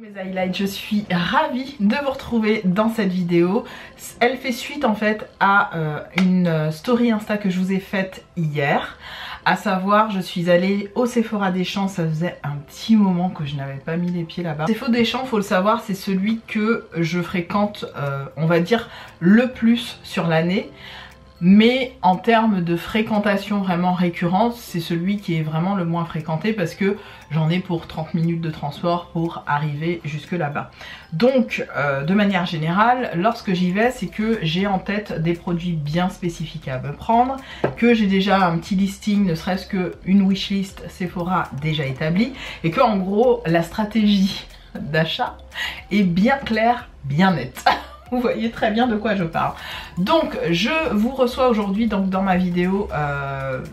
Mes highlights, je suis ravie de vous retrouver dans cette vidéo. Elle fait suite en fait à une story Insta que je vous ai faite hier. À savoir, je suis allée au Sephora des Champs, ça faisait un petit moment que je n'avais pas mis les pieds là-bas. Sephora des Champs, faut le savoir, c'est celui que je fréquente, on va dire, le plus sur l'année. Mais en termes de fréquentation vraiment récurrente, c'est celui qui est vraiment le moins fréquenté parce que j'en ai pour 30 minutes de transport pour arriver jusque là-bas. Donc de manière générale, lorsque j'y vais, c'est que j'ai en tête des produits bien spécifiques à me prendre, que j'ai déjà un petit listing, ne serait-ce qu'une wishlist Sephora déjà établie, et que en gros la stratégie d'achat est bien claire, bien nette. Vous voyez très bien de quoi je parle. Donc je vous reçois aujourd'hui dans ma vidéo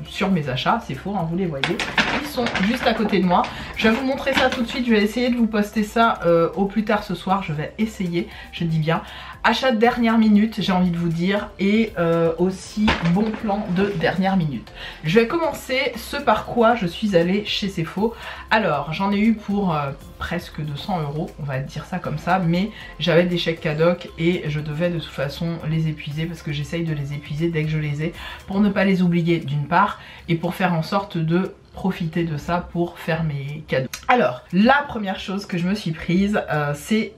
sur mes achats, c'est faux, hein, vous les voyez, ils sont juste à côté de moi. Je vais vous montrer ça tout de suite, je vais essayer de vous poster ça au plus tard ce soir, je vais essayer, je dis bien. Achat de dernière minute, j'ai envie de vous dire, et aussi bon plan de dernière minute. Je vais commencer ce par quoi je suis allée chez Sephora. Alors j'en ai eu pour presque 200 €, on va dire ça comme ça, mais j'avais des chèques cadoc et je devais de toute façon les épuiser parce que j'essaye de les épuiser dès que je les ai pour ne pas les oublier d'une part et pour faire en sorte de profiter de ça pour faire mes cadeaux. Alors la première chose que je me suis prise c'est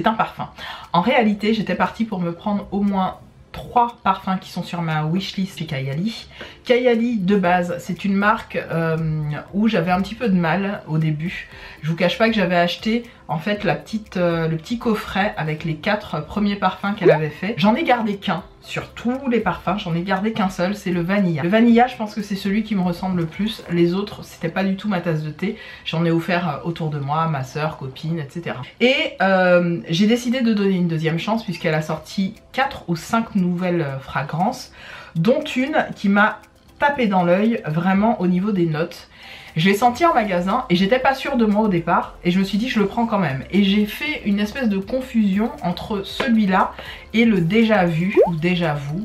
un parfum. En réalité j'étais partie pour me prendre au moins 3 parfums qui sont sur ma wishlist chez Kayali. Kayali de base c'est une marque où j'avais un petit peu de mal au début. Je vous cache pas que j'avais acheté en fait le petit coffret avec les 4 premiers parfums qu'elle avait fait. J'en ai gardé qu'un sur tous les parfums, j'en ai gardé qu'un seul, c'est le Vanilla. Le Vanilla je pense que c'est celui qui me ressemble le plus, les autres c'était pas du tout ma tasse de thé. J'en ai offert autour de moi, ma soeur, copine, etc. Et j'ai décidé de donner une deuxième chance puisqu'elle a sorti 4 ou 5 nouvelles fragrances, dont une qui m'a tapé dans l'œil vraiment au niveau des notes. Je l'ai senti en magasin et j'étais pas sûre de moi au départ et je me suis dit je le prends quand même. Et j'ai fait une espèce de confusion entre celui-là et le déjà vu ou déjà vu.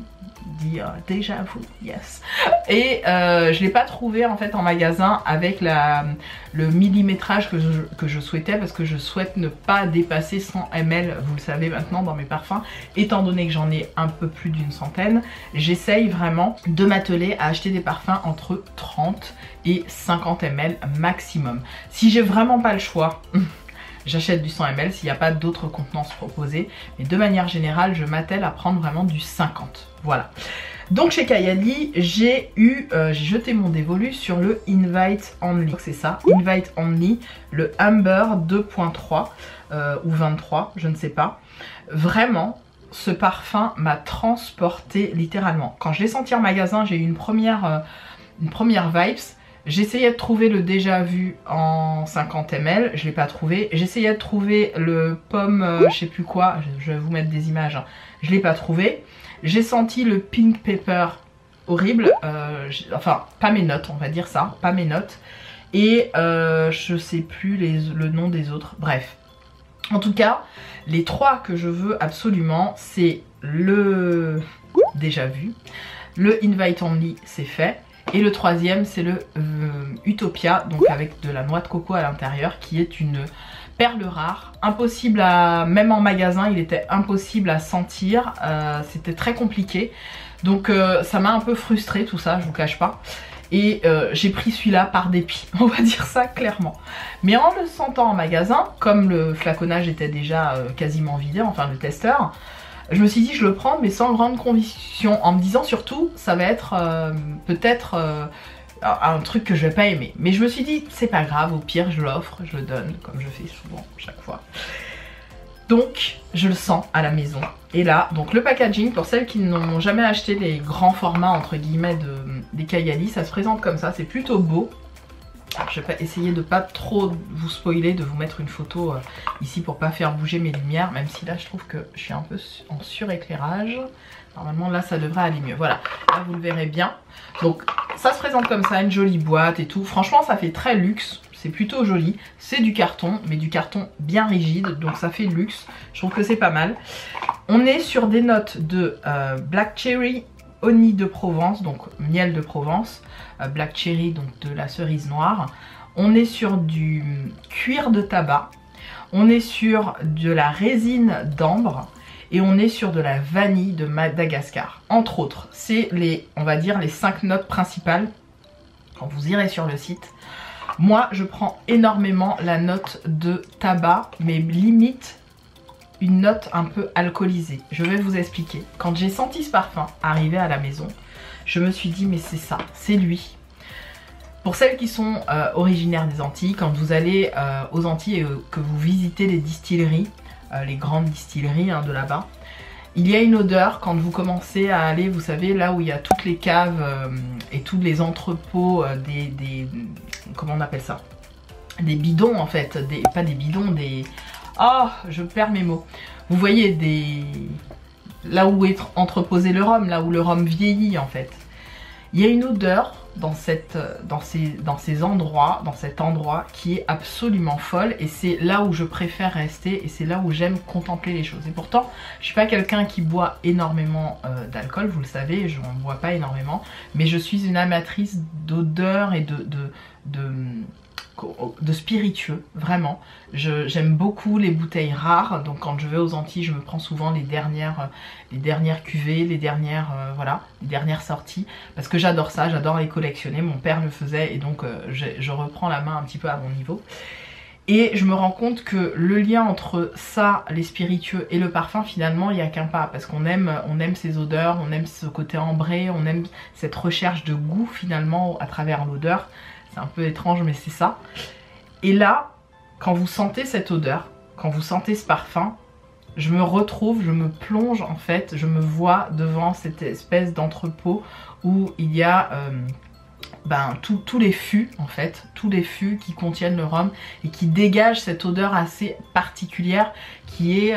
Dire déjà vu, yes. Et je l'ai pas trouvé en fait en magasin avec le millimétrage que je souhaitais parce que je souhaite ne pas dépasser 100 ml, vous le savez maintenant dans mes parfums, étant donné que j'en ai un peu plus d'une centaine. J'essaye vraiment de m'atteler à acheter des parfums entre 30 et 50 ml maximum. Si j'ai vraiment pas le choix, j'achète du 100 ml s'il n'y a pas d'autres contenances proposées. Mais de manière générale, je m'attelle à prendre vraiment du 50. Voilà. Donc chez Kayali, j'ai jeté mon dévolu sur le Invite Only. C'est ça, Invite Only, le Amber 2.3 ou 23, je ne sais pas. Vraiment, ce parfum m'a transporté littéralement. Quand je l'ai senti en magasin, j'ai eu une première vibes. J'essayais de trouver le déjà vu en 50 ml, je l'ai pas trouvé. J'essayais de trouver le pomme, je sais plus quoi, je vais vous mettre des images, hein. Je l'ai pas trouvé. J'ai senti le pink pepper horrible, enfin pas mes notes, on va dire ça, pas mes notes. Et je sais plus le nom des autres, bref. En tout cas, les 3 que je veux absolument, c'est le déjà vu, le Invite Only, c'est fait. Et le 3e c'est le Utopia, donc avec de la noix de coco à l'intérieur, qui est une perle rare, impossible à, même en magasin il était impossible à sentir, c'était très compliqué, donc ça m'a un peu frustrée tout ça, je vous cache pas. Et j'ai pris celui-là par dépit, on va dire ça clairement. Mais en le sentant en magasin, comme le flaconnage était déjà quasiment vidé, enfin le testeur, je me suis dit je le prends mais sans grande conviction, en me disant surtout ça va être peut-être un truc que je vais pas aimer. Mais je me suis dit c'est pas grave, au pire je l'offre, je le donne comme je fais souvent chaque fois. Donc je le sens à la maison. Et là, donc le packaging, pour celles qui n'ont jamais acheté les grands formats entre guillemets des Kayali, ça se présente comme ça, c'est plutôt beau. Alors, je vais essayer de pas trop vous spoiler, de vous mettre une photo ici pour pas faire bouger mes lumières, même si là je trouve que je suis un peu en suréclairage. Normalement là ça devrait aller mieux, voilà, là vous le verrez bien. Donc ça se présente comme ça, une jolie boîte et tout, franchement ça fait très luxe, c'est plutôt joli. C'est du carton, mais du carton bien rigide, donc ça fait luxe, je trouve que c'est pas mal. On est sur des notes de Black Cherry, Honey de Provence, donc miel de Provence, Black Cherry, donc de la cerise noire. On est sur du cuir de tabac. On est sur de la résine d'ambre et on est sur de la vanille de Madagascar. Entre autres, c'est les, on va dire, les 5 notes principales quand vous irez sur le site. Moi, je prends énormément la note de tabac, mais limite une note un peu alcoolisée. Je vais vous expliquer. Quand j'ai senti ce parfum arriver à la maison, je me suis dit mais c'est ça, c'est lui. Pour celles qui sont originaires des Antilles, quand vous allez aux Antilles et que vous visitez les distilleries, les grandes distilleries de là-bas, il y a une odeur quand vous commencez à aller, vous savez, là où il y a toutes les caves et tous les entrepôts, comment on appelle ça? Des bidons en fait, pas des bidons, des... Oh, je perds mes mots. Vous voyez, là où est entreposé le rhum, là où le rhum vieillit en fait. Il y a une odeur dans ces endroits, dans cet endroit qui est absolument folle et c'est là où je préfère rester et c'est là où j'aime contempler les choses. Et pourtant, je suis pas quelqu'un qui boit énormément d'alcool, vous le savez, je n'en bois pas énormément, mais je suis une amatrice d'odeur et de spiritueux, vraiment. J'aime beaucoup les bouteilles rares, donc quand je vais aux Antilles, je me prends souvent les dernières cuvées, les dernières, voilà, les dernières sorties, parce que j'adore ça, j'adore les collectionner, mon père le faisait et donc je reprends la main un petit peu à mon niveau. Et je me rends compte que le lien entre ça, les spiritueux et le parfum, finalement, il n'y a qu'un pas. Parce qu'on aime ces odeurs, on aime ce côté ambré, on aime cette recherche de goût finalement à travers l'odeur. C'est un peu étrange mais c'est ça. Et là, quand vous sentez cette odeur, quand vous sentez ce parfum, je me retrouve, je me plonge en fait, je me vois devant cette espèce d'entrepôt où il y a tous les fûts en fait, tous les fûts qui contiennent le rhum et qui dégagent cette odeur assez particulière qui est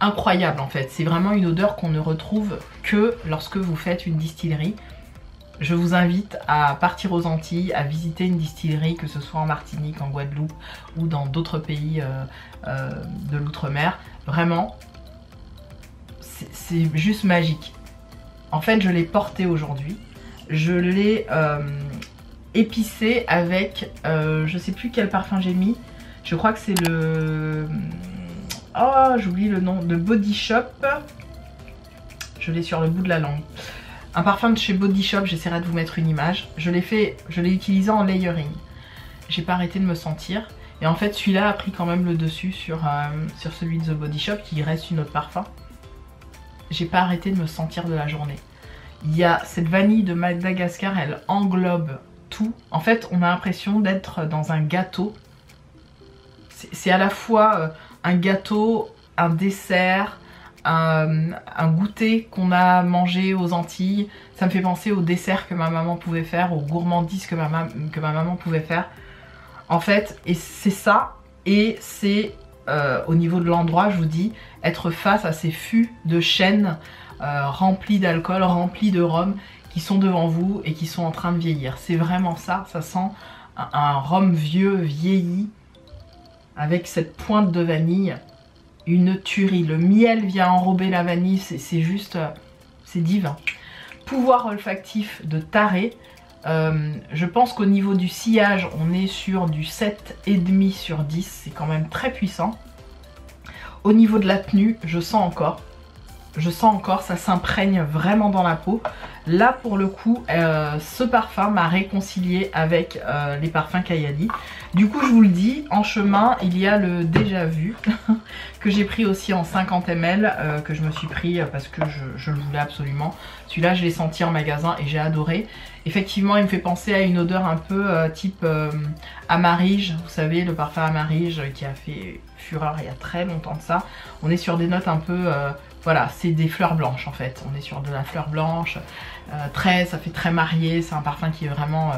incroyable en fait. C'est vraiment une odeur qu'on ne retrouve que lorsque vous faites une distillerie. Je vous invite à partir aux Antilles, à visiter une distillerie, que ce soit en Martinique, en Guadeloupe ou dans d'autres pays de l'outre-mer. Vraiment, c'est juste magique. En fait, je l'ai porté aujourd'hui. Je l'ai épicé avec, je sais plus quel parfum j'ai mis. Je crois que c'est le... Oh, j'oublie le nom, de Body Shop. Je l'ai sur le bout de la langue. Un parfum de chez Body Shop, j'essaierai de vous mettre une image. Je l'ai utilisé en layering. J'ai pas arrêté de me sentir. Et en fait, celui-là a pris quand même le dessus sur celui de The Body Shop, qui reste une autre parfum. J'ai pas arrêté de me sentir de la journée. Il y a cette vanille de Madagascar, elle englobe tout. En fait, on a l'impression d'être dans un gâteau. C'est à la fois un gâteau, un dessert, un goûter qu'on a mangé aux Antilles. Ça me fait penser au dessert que ma maman pouvait faire, aux gourmandises que ma maman pouvait faire. En fait, et c'est ça, et c'est au niveau de l'endroit, je vous dis, être face à ces fûts de chêne remplis d'alcool, remplis de rhum, qui sont devant vous et qui sont en train de vieillir. C'est vraiment ça, ça sent un rhum vieux, vieilli, avec cette pointe de vanille. Une tuerie, le miel vient enrober la vanille, c'est juste, c'est divin. Pouvoir olfactif de taré, je pense qu'au niveau du sillage, on est sur du 7,5 sur 10, c'est quand même très puissant. Au niveau de la tenue, je sens encore, ça s'imprègne vraiment dans la peau. Là pour le coup, ce parfum m'a réconcilié avec les parfums Kayali. Du coup je vous le dis, en chemin il y a le Déjà Vu que j'ai pris aussi en 50 ml, que je me suis pris parce que je le voulais absolument. Celui-là je l'ai senti en magasin et j'ai adoré. Effectivement il me fait penser à une odeur un peu type Amarige, vous savez le parfum Amarige qui a fait fureur il y a très longtemps de ça. On est sur des notes un peu... voilà, c'est des fleurs blanches en fait, on est sur de la fleur blanche, ça fait très marié, c'est un parfum qui est vraiment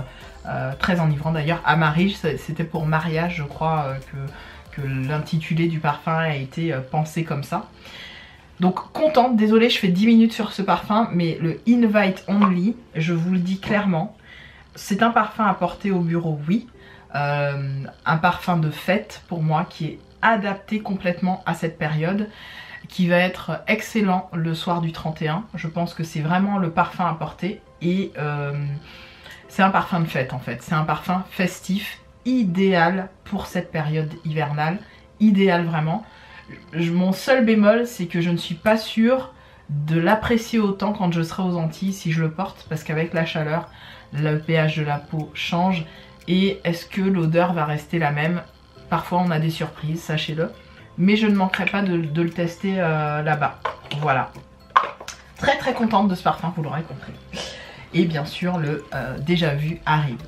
très enivrant d'ailleurs. Amarige, c'était pour mariage je crois que l'intitulé du parfum a été pensé comme ça. Donc contente, désolée je fais 10 minutes sur ce parfum, mais le Invite Only, je vous le dis clairement, c'est un parfum à porter au bureau, oui. Un parfum de fête pour moi qui est adapté complètement à cette période, qui va être excellent le soir du 31. Je pense que c'est vraiment le parfum à porter et c'est un parfum de fête en fait. C'est un parfum festif, idéal pour cette période hivernale idéal vraiment. Mon seul bémol, c'est que je ne suis pas sûre de l'apprécier autant quand je serai aux Antilles si je le porte, parce qu'avec la chaleur, le pH de la peau change. Et est-ce que l'odeur va rester la même? Parfois on a des surprises, sachez-le. Mais je ne manquerai pas de le tester là-bas. Voilà. Très très contente de ce parfum, vous l'aurez compris. Et bien sûr le déjà vu arrive.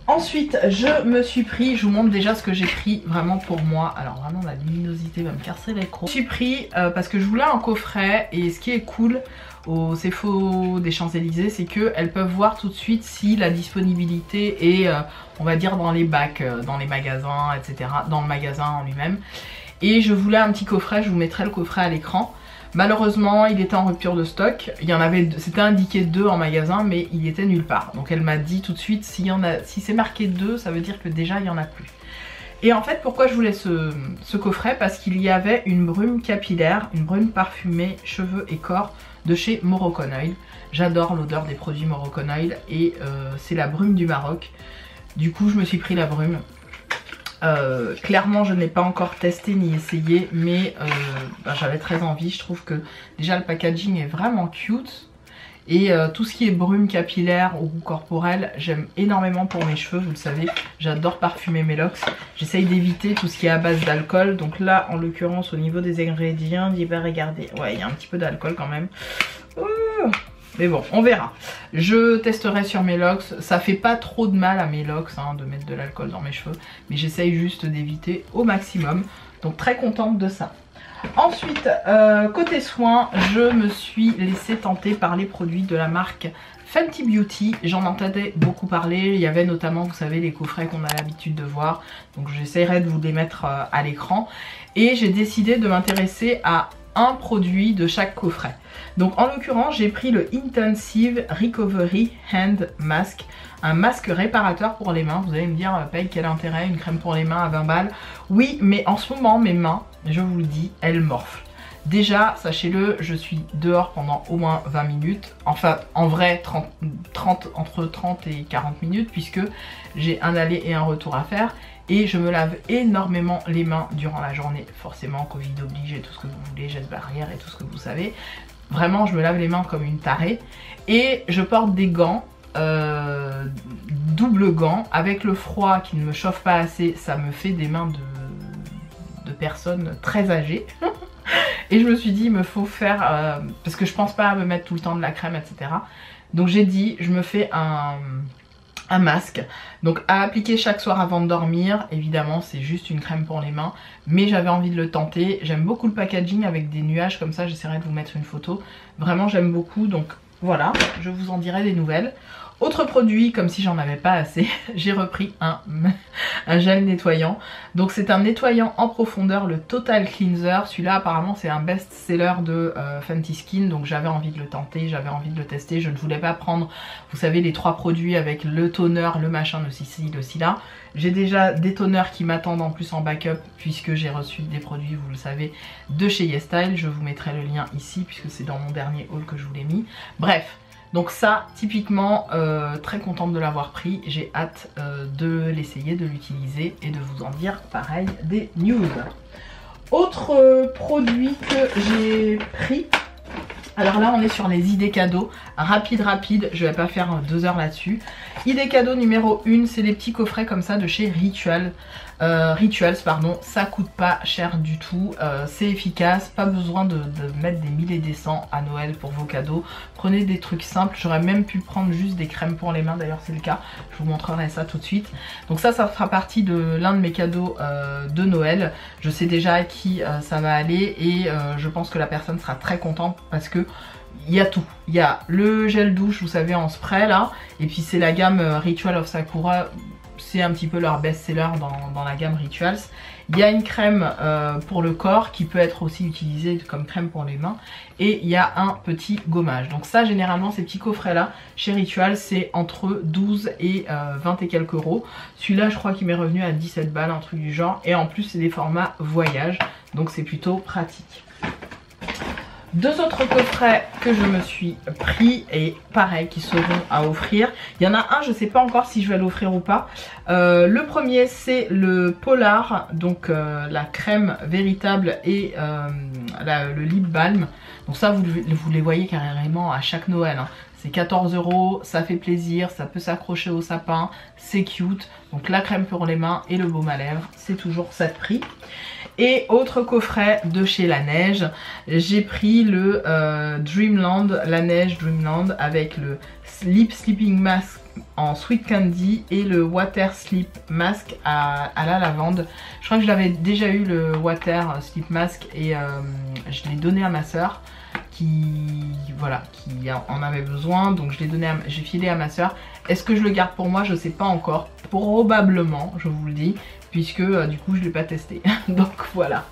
Ensuite je me suis pris, je vous montre déjà ce que j'ai pris vraiment pour moi. Alors vraiment la luminosité va me casser l'écran. Je me suis pris parce que je voulais un coffret, et ce qui est cool au CFO des Champs-Élysées, c'est qu'elles peuvent voir tout de suite si la disponibilité est on va dire dans les bacs, dans les magasins, etc. Dans le magasin en lui-même. Et je voulais un petit coffret, je vous mettrai le coffret à l'écran. Malheureusement il était en rupture de stock, il y en avait, c'était indiqué 2 en magasin mais il était nulle part. Donc elle m'a dit tout de suite si c'est marqué 2 ça veut dire que déjà il n'y en a plus. Et en fait pourquoi je voulais ce coffret? Parce qu'il y avait une brume capillaire, une brume parfumée cheveux et corps de chez Moroccan Oil. J'adore l'odeur des produits Moroccan Oil et c'est la brume du Maroc. Du coup je me suis pris la brume. Clairement je ne l'ai pas encore testé ni essayé, mais j'avais très envie. Je trouve que déjà le packaging est vraiment cute, et tout ce qui est brume capillaire ou corporelle j'aime énormément pour mes cheveux, vous le savez, j'adore parfumer mes locks. J'essaye d'éviter tout ce qui est à base d'alcool, donc là en l'occurrence au niveau des ingrédients, regardez, ouais il y a un petit peu d'alcool quand même. Mais bon, on verra. Je testerai sur mes locks. Ça fait pas trop de mal à mes locks hein, de mettre de l'alcool dans mes cheveux. Mais j'essaye juste d'éviter au maximum. Donc très contente de ça. Ensuite, côté soins, je me suis laissée tenter par les produits de la marque Fenty Beauty. J'en entendais beaucoup parler. Il y avait notamment, vous savez, les coffrets qu'on a l'habitude de voir. Donc j'essaierai de vous les mettre à l'écran. Et j'ai décidé de m'intéresser à un produit de chaque coffret. Donc en l'occurrence j'ai pris le Intensive Recovery Hand Mask, un masque réparateur pour les mains. Vous allez me dire Paye, quel intérêt, une crème pour les mains à 20 balles? Oui mais en ce moment mes mains, je vous le dis, elles morflent. Déjà sachez-le, je suis dehors pendant au moins 20 minutes, enfin en vrai entre 30 et 40 minutes puisque j'ai un aller et un retour à faire. Et je me lave énormément les mains durant la journée, forcément Covid oblige et tout ce que vous voulez, geste barrière et tout ce que vous savez. Vraiment je me lave les mains comme une tarée. Et je porte des gants, double gants, avec le froid qui ne me chauffe pas assez, ça me fait des mains de personnes très âgées. Et je me suis dit il me faut faire, parce que je pense pas à me mettre tout le temps de la crème etc. Donc j'ai dit je me fais un masque, donc à appliquer chaque soir avant de dormir. Évidemment c'est juste une crème pour les mains, mais j'avais envie de le tenter. J'aime beaucoup le packaging avec des nuages comme ça, j'essaierai de vous mettre une photo. Vraiment j'aime beaucoup, donc voilà, je vous en dirai des nouvelles. Autre produit, comme si j'en avais pas assez, j'ai repris un gel nettoyant. Donc c'est un nettoyant en profondeur, le Total Cleanser. Celui-là apparemment c'est un best-seller de Fenty Skin, donc j'avais envie de le tenter, j'avais envie de le tester. Je ne voulais pas prendre, vous savez, les 3 produits avec le toner, le machin, le ci, le ci là. J'ai déjà des toners qui m'attendent en plus en backup puisque j'ai reçu des produits, vous le savez, de chez YesStyle. Je vous mettrai le lien ici puisque c'est dans mon dernier haul que je vous l'ai mis. Bref. Donc ça, typiquement, très contente de l'avoir pris. J'ai hâte de l'essayer, de l'utiliser et de vous en dire pareil des news. Autre produit que j'ai pris. Alors là on est sur les idées cadeaux, rapide, je vais pas faire 2 heures là-dessus. Idée cadeau numéro 1, c'est les petits coffrets comme ça de chez Rituals, ça coûte pas cher du tout, c'est efficace, pas besoin de mettre des 1000 et des 100 à Noël pour vos cadeaux. Prenez des trucs simples, j'aurais même pu prendre juste des crèmes pour les mains, d'ailleurs c'est le cas, je vous montrerai ça tout de suite. Donc ça fera partie de l'un de mes cadeaux de Noël, je sais déjà à qui ça va aller et je pense que la personne sera très contente parce que il y a tout. Il y a le gel douche, vous savez, en spray là, et puis c'est la gamme Ritual of Sakura, c'est un petit peu leur best-seller dans la gamme Rituals. Il y a une crème pour le corps qui peut être aussi utilisée comme crème pour les mains, et il y a un petit gommage. Donc ça généralement ces petits coffrets là chez Rituals c'est entre 12 et 20 et quelques euros. Celui-là je crois qu'il m'est revenu à 17 balles, un truc du genre, et en plus c'est des formats voyage, donc c'est plutôt pratique. Deux autres coffrets que je me suis pris et pareil qui seront à offrir. Il y en a un, je ne sais pas encore si je vais l'offrir ou pas. Le premier c'est le Polar, donc la crème véritable et le lip balm. Donc ça vous les voyez carrément à chaque Noël. Hein. C'est 14 €, ça fait plaisir, ça peut s'accrocher au sapin, c'est cute. Donc la crème pour les mains et le baume à lèvres, c'est toujours ça de prix. Et autre coffret de chez Laneige, j'ai pris le Dreamland, Laneige Dreamland avec le Lip Sleeping Mask en Sweet Candy et le Water Sleep Mask à la lavande. Je crois que je l'avais déjà eu le Water Sleep Mask et je l'ai donné à ma soeur qui en avait besoin, donc j'ai filé à ma soeur. Est-ce que je le garde pour moi? Je sais pas encore, probablement, je vous le dis, puisque du coup je l'ai pas testé. Donc voilà.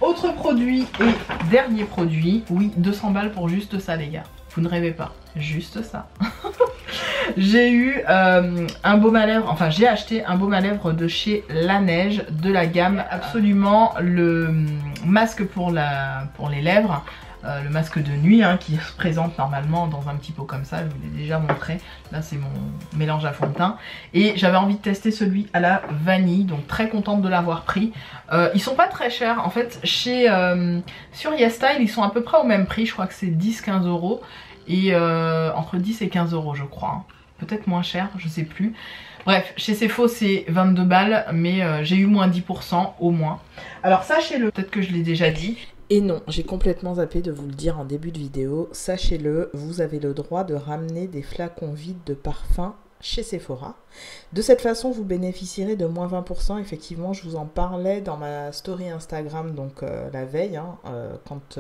Autre produit et dernier produit, oui, 200 balles pour juste ça les gars, vous ne rêvez pas, juste ça. J'ai eu un baume à lèvres, enfin j'ai acheté un baume à lèvres de chez Laneige de la gamme absolument le masque pour les lèvres. Le masque de nuit hein, qui se présente normalement dans un petit pot comme ça, je vous l'ai déjà montré. Là c'est mon mélange à fond de teint. Et j'avais envie de tester celui à la vanille, donc très contente de l'avoir pris. Ils sont pas très chers, en fait sur YesStyle ils sont à peu près au même prix, je crois que c'est 10-15 €. Et entre 10 et 15 € je crois. Hein. Peut-être moins cher, je sais plus. Bref, chez Cefo c'est 22 balles, mais j'ai eu moins 10% au moins. Alors sachez-le, peut-être que je l'ai déjà dit. Et non, j'ai complètement zappé de vous le dire en début de vidéo. Sachez-le, vous avez le droit de ramener des flacons vides de parfum chez Sephora. De cette façon, vous bénéficierez de moins 20%. Effectivement, je vous en parlais dans ma story Instagram, donc la veille, hein, quand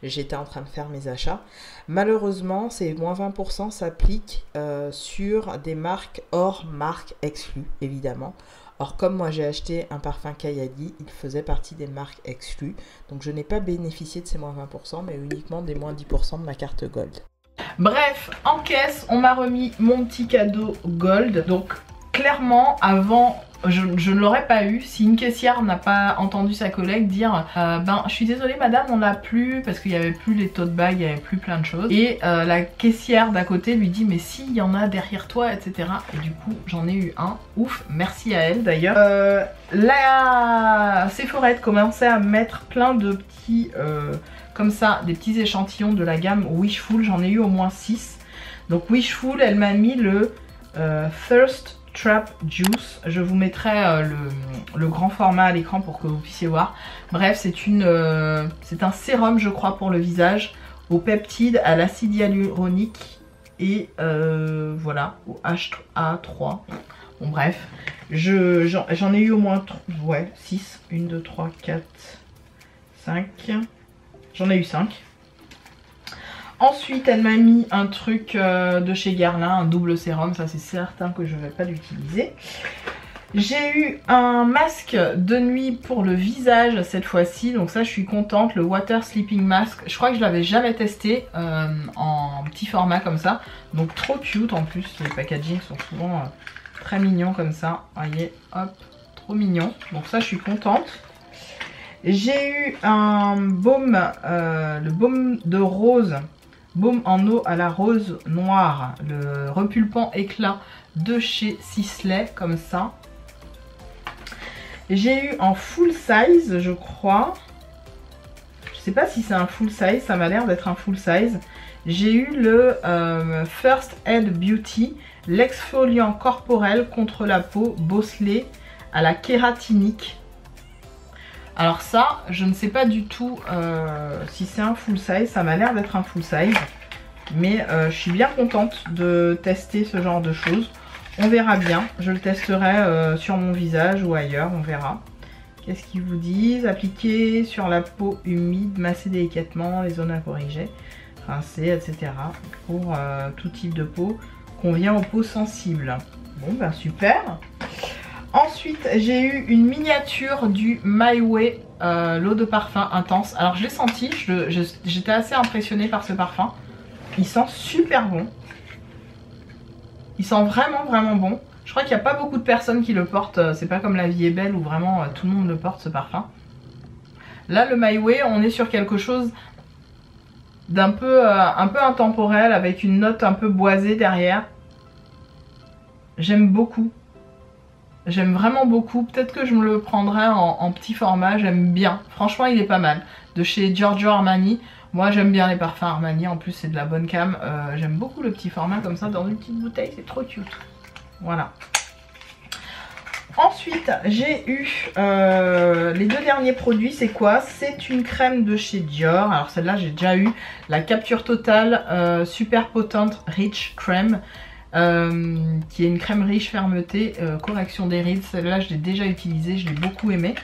j'étais en train de faire mes achats. Malheureusement, ces moins 20% s'appliquent sur des marques hors marques exclues, évidemment. Or, comme moi j'ai acheté un parfum Kayali, il faisait partie des marques exclues. Donc je n'ai pas bénéficié de ces moins 20%, mais uniquement des moins 10% de ma carte Gold. Bref, en caisse, on m'a remis mon petit cadeau Gold. Donc clairement, avant, je ne l'aurais pas eu si une caissière n'a pas entendu sa collègue dire ben je suis désolée madame, on l'a plus, parce qu'il n'y avait plus les tote bags, il n'y avait plus plein de choses. Et la caissière d'à côté lui dit mais si, il y en a derrière toi, etc. Et du coup j'en ai eu un, ouf, merci à elle d'ailleurs. La Sephora commençait à mettre plein de petits comme ça, des petits échantillons de la gamme Wishful, j'en ai eu au moins 6. Donc Wishful, elle m'a mis le Thirst Trap Juice. Je vous mettrai le grand format à l'écran pour que vous puissiez voir. Bref, c'est un sérum je crois pour le visage, au peptide, à l'acide hyaluronique et voilà, au HA3. Bon bref, j'en ai eu au moins 6. 1, 2, 3, 4, 5. J'en ai eu 5. Ensuite, elle m'a mis un truc de chez Guerlain, un double sérum. Ça, c'est certain que je ne vais pas l'utiliser. J'ai eu un masque de nuit pour le visage cette fois-ci. Donc ça, je suis contente. Le Water Sleeping Mask. Je crois que je l'avais jamais testé en petit format comme ça. Donc trop cute en plus. Les packaging sont souvent très mignons comme ça. Voyez, hop, trop mignon. Donc ça, je suis contente. J'ai eu un baume, le baume de rose. Baume en eau à la rose noire, le repulpant éclat de chez Sisley, comme ça. J'ai eu en full size, je crois. Je sais pas si c'est un full size, ça m'a l'air d'être un full size. J'ai eu le First Aid Beauty, l'exfoliant corporel contre la peau bosselée à la kératinique. Alors ça, je ne sais pas du tout si c'est un full size, ça m'a l'air d'être un full size. Mais je suis bien contente de tester ce genre de choses. On verra bien, je le testerai sur mon visage ou ailleurs, on verra. Qu'est-ce qu'ils vous disent? Appliquer sur la peau humide, masser délicatement les zones à corriger, rincer, etc. Pour tout type de peau, convient aux peaux sensibles. Bon ben super. Ensuite, j'ai eu une miniature du My Way, l'eau de parfum intense. Alors je l'ai senti, j'étais assez impressionnée par ce parfum. Il sent super bon. Il sent vraiment vraiment bon. Je crois qu'il n'y a pas beaucoup de personnes qui le portent. C'est pas comme La Vie est Belle où vraiment tout le monde le porte ce parfum. Là le My Way, on est sur quelque chose d'un peu, un peu intemporel avec une note un peu boisée derrière. J'aime beaucoup. J'aime vraiment beaucoup. Peut-être que je me le prendrai en petit format. J'aime bien. Franchement, il est pas mal. De chez Giorgio Armani. Moi, j'aime bien les parfums Armani. En plus, c'est de la bonne cam. J'aime beaucoup le petit format comme ça dans une petite bouteille. C'est trop cute. Voilà. Ensuite, j'ai eu les deux derniers produits. C'est quoi? C'est une crème de chez Dior. Alors celle-là, j'ai déjà eu la Capture Totale Super Potente Rich Crème. Qui est une crème riche fermeté, correction des rides. Celle-là, je l'ai déjà utilisée, je l'ai beaucoup aimée.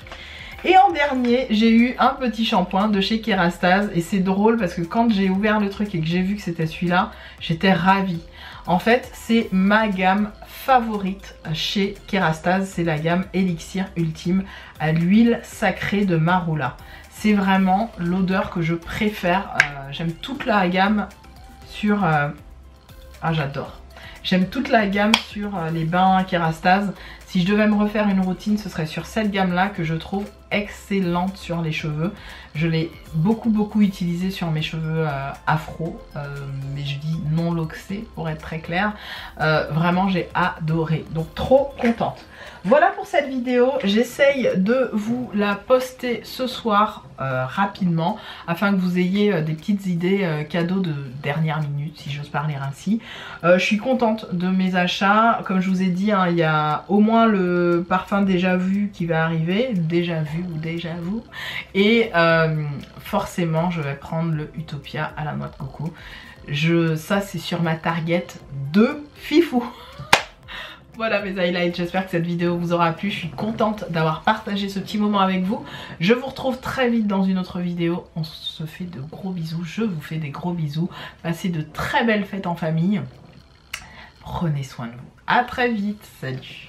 Et en dernier, j'ai eu un petit shampoing de chez Kérastase. Et c'est drôle parce que quand j'ai ouvert le truc et que j'ai vu que c'était celui-là, j'étais ravie. En fait, c'est ma gamme favorite chez Kérastase. C'est la gamme Elixir Ultime à l'huile sacrée de Marula. C'est vraiment l'odeur que je préfère. J'aime toute la gamme sur... Ah, j'adore. J'aime toute la gamme sur les bains Kérastase. Si je devais me refaire une routine, ce serait sur cette gamme-là que je trouve excellente sur les cheveux. Je l'ai beaucoup utilisée sur mes cheveux afro, mais je dis non loxés pour être très clair. Vraiment, j'ai adoré. Donc, trop contente. Voilà pour cette vidéo. J'essaye de vous la poster ce soir rapidement afin que vous ayez des petites idées cadeaux de dernière minute, si j'ose parler ainsi. Je suis contente de mes achats. Comme je vous ai dit, hein, il y a au moins le parfum déjà vu qui va arriver. Déjà vu ou déjà vous. Et forcément, je vais prendre le Utopia à la noix de coco. Ça, c'est sur ma target de fifou. Voilà mes highlights, j'espère que cette vidéo vous aura plu. Je suis contente d'avoir partagé ce petit moment avec vous. Je vous retrouve très vite dans une autre vidéo. On se fait de gros bisous, je vous fais des gros bisous. Passez de très belles fêtes en famille. Prenez soin de vous. À très vite, salut.